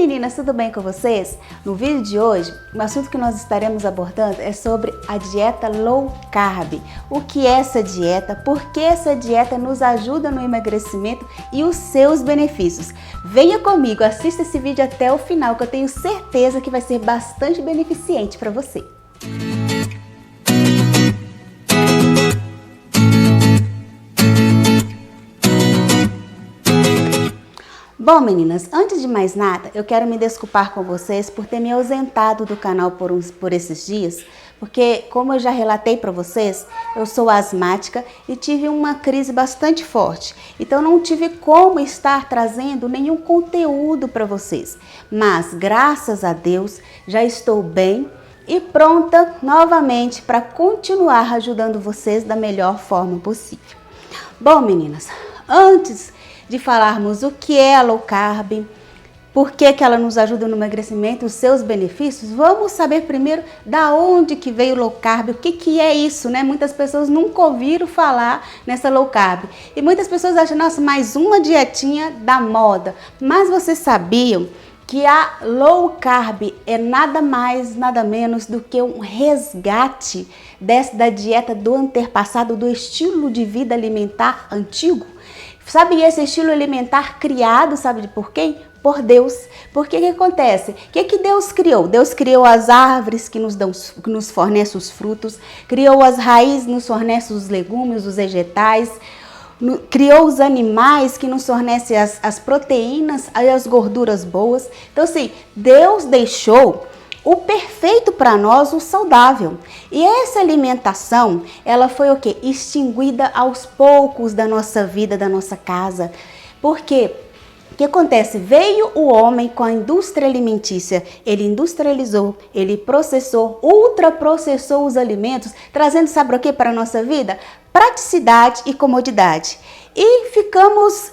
meninas, tudo bem com vocês? No vídeo de hoje, o assunto que nós estaremos abordando é sobre a dieta low carb. O que é essa dieta? Por que essa dieta nos ajuda no emagrecimento e os seus benefícios? Venha comigo, assista esse vídeo até o final que eu tenho certeza que vai ser bastante beneficente para você. Bom, meninas, antes de mais nada, eu quero me desculpar com vocês por ter me ausentado do canal por esses dias, porque, como eu já relatei para vocês, eu sou asmática e tive uma crise bastante forte. Então, não tive como estar trazendo nenhum conteúdo para vocês. Mas, graças a Deus, já estou bem e pronta novamente para continuar ajudando vocês da melhor forma possível. Bom, meninas, antes de falarmos o que é a low carb, por que ela nos ajuda no emagrecimento, os seus benefícios, vamos saber primeiro da onde que veio o low carb, o que é isso, né? Muitas pessoas nunca ouviram falar nessa low carb. E muitas pessoas acham, nossa, mais uma dietinha da moda. Mas vocês sabiam que a low carb é nada mais, nada menos do que um resgate da dieta do antepassado, do estilo de vida alimentar antigo? Sabe esse estilo alimentar criado, sabe por quem? Por Deus. Porque o que acontece? O que Deus criou? Deus criou as árvores que nos fornecem os frutos, criou as raízes, nos fornece os legumes, os vegetais, criou os animais que nos fornecem as proteínas e as gorduras boas. Então, assim, Deus deixou o perfeito para nós, o saudável. E essa alimentação, ela foi o quê? Extinguida aos poucos da nossa vida, da nossa casa. Por quê? O que acontece? Veio o homem com a indústria alimentícia, ele industrializou, ele processou, ultraprocessou os alimentos, trazendo, sabe o que para a nossa vida? Praticidade e comodidade. E ficamos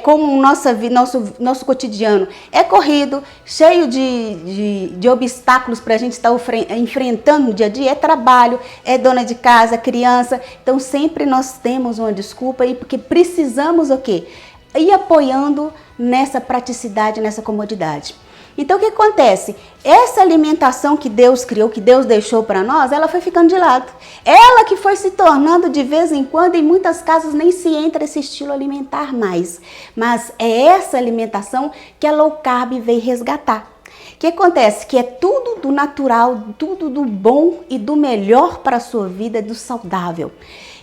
com o nosso cotidiano é corrido, cheio de obstáculos para a gente estar enfrentando no dia a dia. É trabalho, é dona de casa, criança. Então sempre nós temos uma desculpa aí, porque precisamos o quê? Ir apoiando nessa praticidade, nessa comodidade. Então o que acontece? Essa alimentação que Deus criou, que Deus deixou para nós, ela foi ficando de lado. Ela que foi se tornando de vez em quando, em muitas casas nem se entra esse estilo alimentar mais. Mas é essa alimentação que a low carb veio resgatar. O que acontece? Que é tudo do natural, tudo do bom e do melhor para a sua vida, do saudável.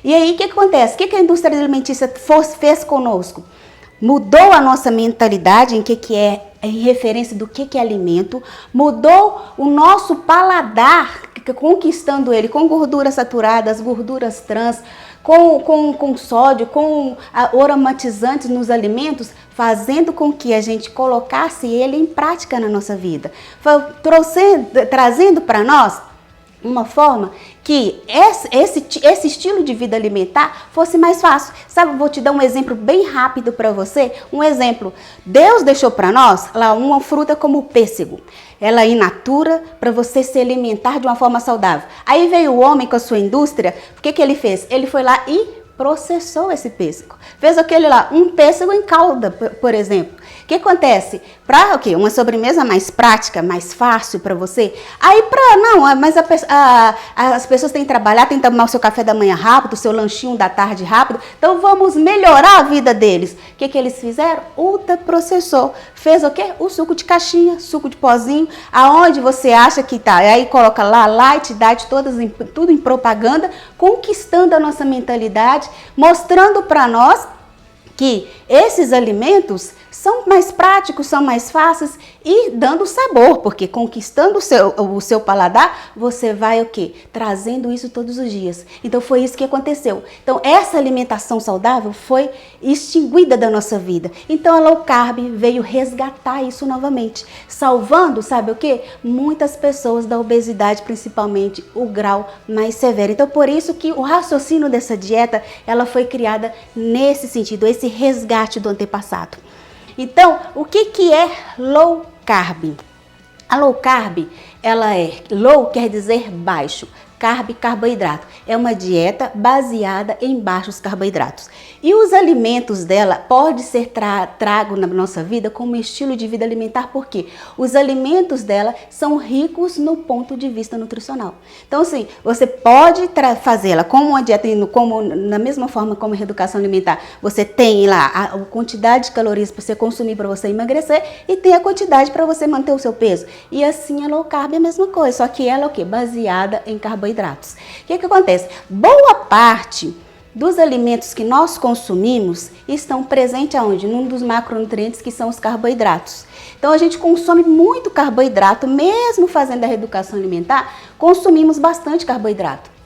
E aí o que acontece? O que a indústria alimentícia fez conosco? Mudou a nossa mentalidade em referência do que é alimento, mudou o nosso paladar, conquistando ele com gorduras saturadas, gorduras trans, com sódio, com aromatizantes nos alimentos, fazendo com que a gente colocasse ele em prática na nossa vida, trazendo para nós uma forma que esse estilo de vida alimentar fosse mais fácil. Sabe, vou te dar um exemplo bem rápido para você. Um exemplo, Deus deixou para nós lá uma fruta como o pêssego. Ela é in natura para você se alimentar de uma forma saudável. Aí veio o homem com a sua indústria, o que ele fez? Ele foi lá e processou esse pêssego. Fez aquele lá, um pêssego em calda, por exemplo. O que acontece? Para o quê? Uma sobremesa mais prática, mais fácil para você. Aí mas as pessoas têm que trabalhar, têm que tomar o seu café da manhã rápido, o seu lanchinho da tarde rápido. Então vamos melhorar a vida deles. O que eles fizeram? Ultraprocessou. Fez o quê? O suco de caixinha, suco de pozinho, aonde você acha que tá. Aí coloca lá light, diet, tudo em propaganda, conquistando a nossa mentalidade, mostrando para nós que esses alimentos são mais práticos, são mais fáceis e dando sabor, porque conquistando o seu paladar, você vai o quê? Trazendo isso todos os dias. Então foi isso que aconteceu. Então essa alimentação saudável foi extinguida da nossa vida. Então a low carb veio resgatar isso novamente, salvando, sabe o quê? Muitas pessoas da obesidade, principalmente o grau mais severo. Então por isso que o raciocínio dessa dieta, ela foi criada nesse sentido, esse resgate do antepassado. Então, o que é low carb? A low carb, ela low quer dizer baixo, carb, carboidrato. É uma dieta baseada em baixos carboidratos. E os alimentos dela pode ser trago na nossa vida como estilo de vida alimentar, porque os alimentos dela são ricos no ponto de vista nutricional. Então, assim, você pode fazê-la como uma dieta, como na mesma forma como a reeducação alimentar. Você tem lá a quantidade de calorias para você consumir para você emagrecer e tem a quantidade para você manter o seu peso. E assim a low carb é a mesma coisa, só que ela é o quê? Baseada em carboidratos. O que acontece? Boa parte dos alimentos que nós consumimos estão presentes aonde? Num dos macronutrientes que são os carboidratos. Então a gente consome muito carboidrato, mesmo fazendo a reeducação alimentar, consumimos bastante carboidrato.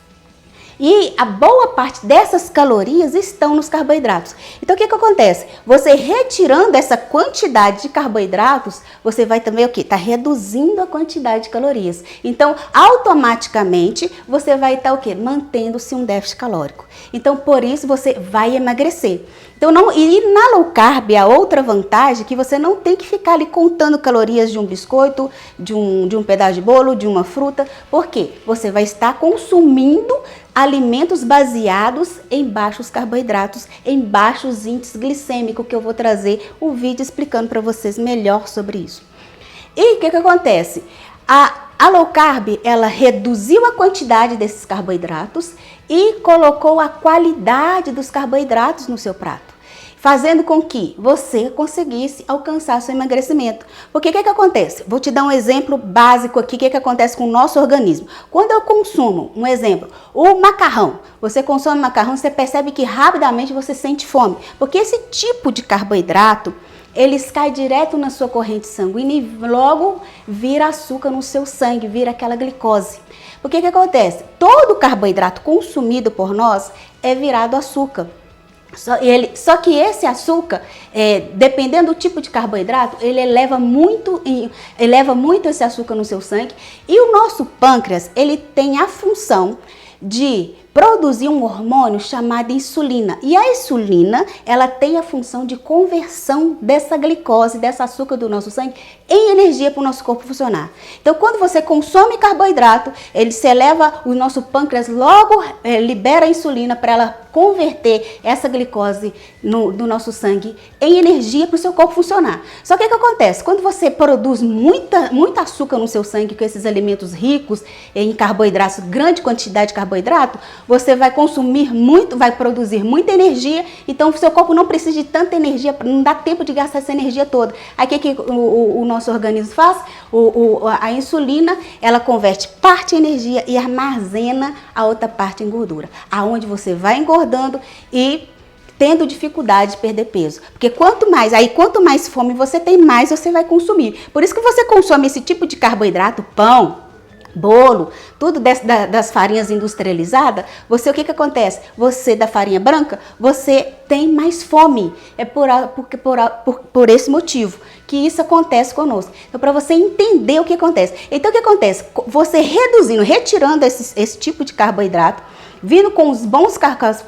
E a boa parte dessas calorias estão nos carboidratos. Então o que acontece? Você retirando essa quantidade de carboidratos, você vai também o quê? Tá reduzindo a quantidade de calorias. Então automaticamente você vai estar o quê? Mantendo-se um déficit calórico. Então por isso você vai emagrecer. Então, e na low carb, a outra vantagem é que você não tem que ficar ali contando calorias de um biscoito, de um pedaço de bolo, de uma fruta. Por quê? Você vai estar consumindo alimentos baseados em baixos carboidratos, em baixos índices glicêmicos, que eu vou trazer um vídeo explicando para vocês melhor sobre isso. E o que acontece? A low carb, ela reduziu a quantidade desses carboidratos e colocou a qualidade dos carboidratos no seu prato, fazendo com que você conseguisse alcançar seu emagrecimento. Porque o que acontece? Vou te dar um exemplo básico aqui, o que acontece com o nosso organismo. Quando eu consumo, um exemplo, o macarrão, você consome macarrão, você percebe que rapidamente você sente fome, porque esse tipo de carboidrato, eles caem direto na sua corrente sanguínea e logo vira açúcar no seu sangue, vira aquela glicose. Porque o que acontece? Todo carboidrato consumido por nós é virado açúcar. Só que esse açúcar, dependendo do tipo de carboidrato, ele eleva muito esse açúcar no seu sangue. E o nosso pâncreas, ele tem a função de produzir um hormônio chamado insulina. E a insulina, ela tem a função de conversão dessa glicose, desse açúcar do nosso sangue, em energia para o nosso corpo funcionar. Então, quando você consome carboidrato, ele se eleva, o nosso pâncreas logo libera a insulina para ela converter essa glicose do nosso sangue em energia para o seu corpo funcionar. Só que o que acontece? Quando você produz muito açúcar no seu sangue com esses alimentos ricos em carboidratos, grande quantidade de carboidrato, você vai consumir muito, vai produzir muita energia, então o seu corpo não precisa de tanta energia, não dá tempo de gastar essa energia toda. Aí o que o nosso organismo faz? A insulina, ela converte parte em energia e armazena a outra parte em gordura, aonde você vai engordando e tendo dificuldade de perder peso. Porque quanto mais fome você tem, mais você vai consumir. Por isso que você consome esse tipo de carboidrato, pão, bolo, tudo das farinhas industrializadas, o que acontece? Você da farinha branca, você tem mais fome. É por esse motivo que isso acontece conosco. Então, para você entender o que acontece. Então, o que acontece? Você retirando esse tipo de carboidrato, vindo com os bons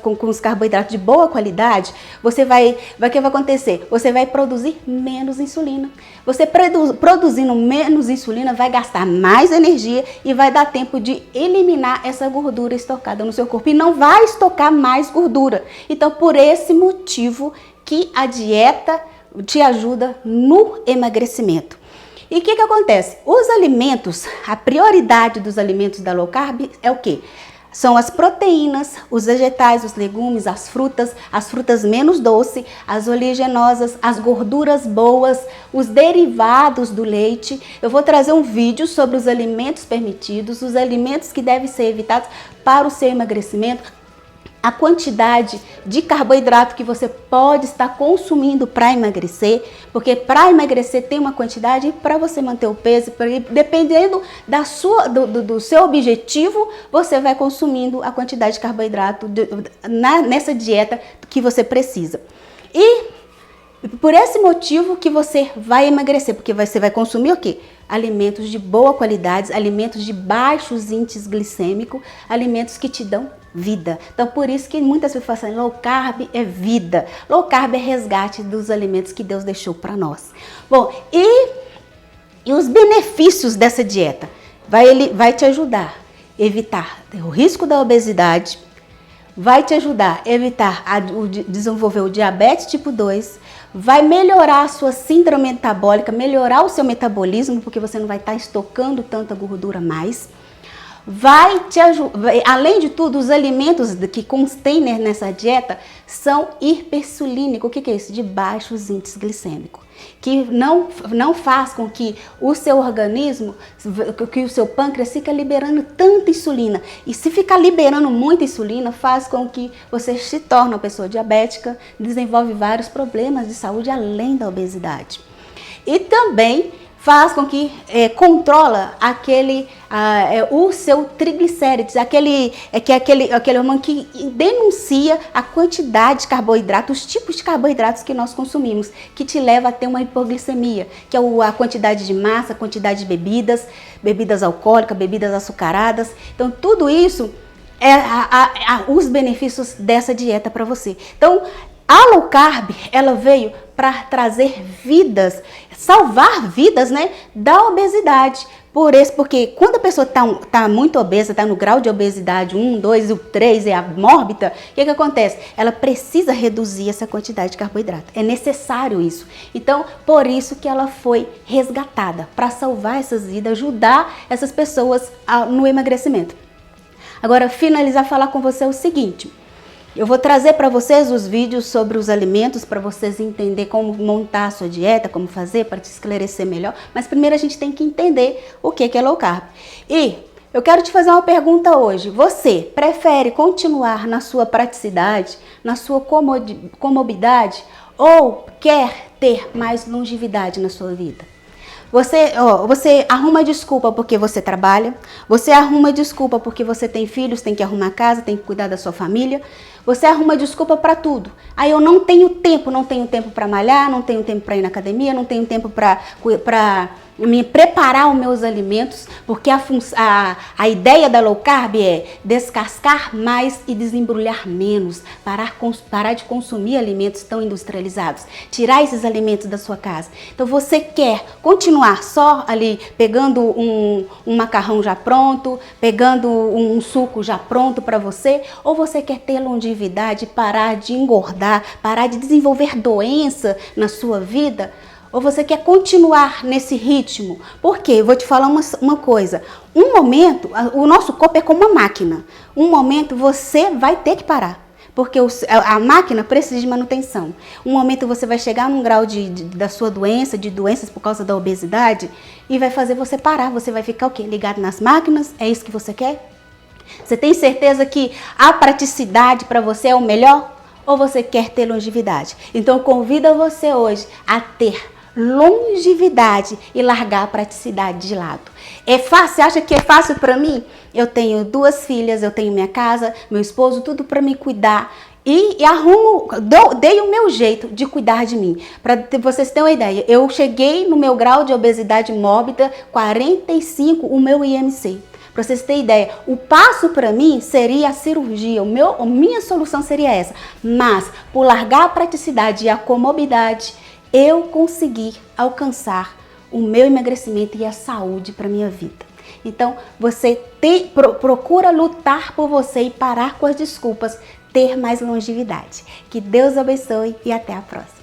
com os carboidratos de boa qualidade, o que vai acontecer? Você vai produzir menos insulina. Você produzindo menos insulina vai gastar mais energia e vai dar tempo de eliminar essa gordura estocada no seu corpo e não vai estocar mais gordura. Então, por esse motivo que a dieta te ajuda no emagrecimento. E o que acontece? Os alimentos, a prioridade dos alimentos da low carb é o quê? São as proteínas, os vegetais, os legumes, as frutas menos doces, as oleaginosas, as gorduras boas, os derivados do leite. Eu vou trazer um vídeo sobre os alimentos permitidos, os alimentos que devem ser evitados para o seu emagrecimento, a quantidade de carboidrato que você pode estar consumindo para emagrecer, porque para emagrecer tem uma quantidade e para você manter o peso, dependendo do seu objetivo, você vai consumindo a quantidade de carboidrato nessa dieta que você precisa. E por esse motivo que você vai emagrecer, porque você vai consumir o quê? Alimentos de boa qualidade, alimentos de baixos índices glicêmicos, alimentos que te dão vida. Então, por isso que muitas pessoas falam assim, low carb é vida. Low carb é resgate dos alimentos que Deus deixou para nós. Bom, e os benefícios dessa dieta? Vai te ajudar. evitar o risco da obesidade, vai te ajudar a evitar desenvolver o diabetes tipo 2, vai melhorar a sua síndrome metabólica, melhorar o seu metabolismo, porque você não vai estar estocando tanta gordura mais. Vai te ajudar, além de tudo, os alimentos que contém nessa dieta são hipersolínicos. O que é isso? De baixos índices glicêmicos, que não faz com que o seu organismo, que o seu pâncreas fica liberando tanta insulina. E se ficar liberando muita insulina, faz com que você se torne uma pessoa diabética, desenvolve vários problemas de saúde além da obesidade. E também faz com que controla o seu triglicérides, aquele hormônio que denuncia a quantidade de carboidratos, os tipos de carboidratos que nós consumimos, que te leva a ter uma hipoglicemia, que é a quantidade de massa, a quantidade de bebidas alcoólicas, bebidas açucaradas. Então tudo isso é os benefícios dessa dieta para você. Então a low carb, ela veio para trazer vidas, salvar vidas, né, da obesidade. Porque quando a pessoa tá muito obesa, tá no grau de obesidade 1, 2 e 3, é a mórbida, o que acontece? Ela precisa reduzir essa quantidade de carboidrato. É necessário isso. Então, por isso que ela foi resgatada, para salvar essas vidas, ajudar essas pessoas no emagrecimento. Agora, finalizar, falar com você o seguinte: eu vou trazer para vocês os vídeos sobre os alimentos para vocês entenderem como montar a sua dieta, como fazer para te esclarecer melhor. Mas primeiro a gente tem que entender o que é low carb. E eu quero te fazer uma pergunta hoje. Você prefere continuar na sua praticidade, na sua comodidade, ou quer ter mais longevidade na sua vida? Você arruma desculpa porque você trabalha, você arruma desculpa porque você tem filhos, tem que arrumar casa, tem que cuidar da sua família, você arruma desculpa para tudo. Aí eu não tenho tempo para malhar, não tenho tempo para ir na academia, não tenho tempo para me preparar os meus alimentos, porque a ideia da low carb é descascar mais e desembrulhar menos, parar de consumir alimentos tão industrializados, tirar esses alimentos da sua casa. Então você quer continuar só ali pegando um macarrão já pronto, pegando um suco já pronto para você, ou você quer ter longevidade, parar de engordar, parar de desenvolver doença na sua vida? Ou você quer continuar nesse ritmo? Porque eu vou te falar uma coisa. Um momento, o nosso corpo é como uma máquina. Um momento você vai ter que parar. Porque a máquina precisa de manutenção. Um momento você vai chegar num grau da sua doença, de doenças por causa da obesidade, e vai fazer você parar. Você vai ficar o quê? Ligado nas máquinas? É isso que você quer? Você tem certeza que a praticidade para você é o melhor? Ou você quer ter longevidade? Então convido você hoje a ter longevidade e largar a praticidade de lado. É fácil? Você acha que é fácil para mim? Eu tenho 2 filhas, eu tenho minha casa, meu esposo, tudo para me cuidar. E dei o meu jeito de cuidar de mim. Para vocês terem uma ideia, eu cheguei no meu grau de obesidade mórbida 45, o meu IMC. Para vocês terem ideia, o passo para mim seria a cirurgia, a minha solução seria essa. Mas, por largar a praticidade e a comodidade, eu consegui alcançar o meu emagrecimento e a saúde para minha vida. Então, você procura lutar por você e parar com as desculpas, ter mais longevidade. Que Deus abençoe e até a próxima.